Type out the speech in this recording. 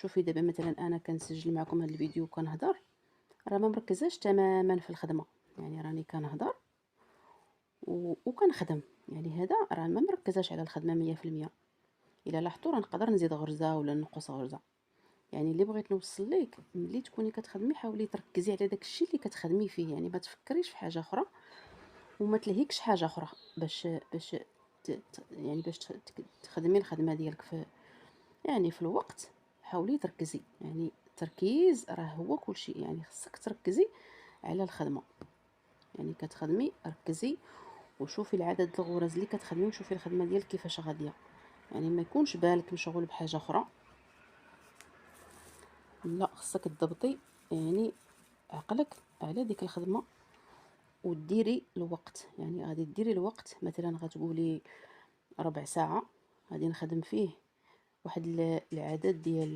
شوفي دابا مثلا انا كنسجل معكم هذا الفيديو وكنهضر، راه ما مركزاش تماما في الخدمه. يعني راني كنهضر وكنخدم، يعني هذا راه ما مركزاش على الخدمه 100%. الا لاحظتوا راه نقدر نزيد غرزه ولا نقص غرزه. يعني اللي بغيت نوصل ليك، ملي تكوني كتخدمي حاولي تركزي على داك الشيء اللي كتخدمي فيه، يعني ما تفكريش في حاجه اخرى وما تلهيكش حاجه اخرى باش يعني باش تخدمي الخدمه ديالك في، يعني في الوقت. حاولي تركزي، يعني التركيز راه هو كل شيء. يعني خصك تركزي على الخدمه، يعني كتخدمي ركزي وشوفي العدد الغرز اللي كتخدمي وشوفي الخدمه ديالك كيفاش غاديه. يعني ما يكونش بالك مشغول بحاجه اخرى، لا خصك تضبطي يعني عقلك على ديك الخدمه وديري الوقت. يعني غادي ديري الوقت، مثلا غتقولي ربع ساعه غادي نخدم فيه واحد العدد ديال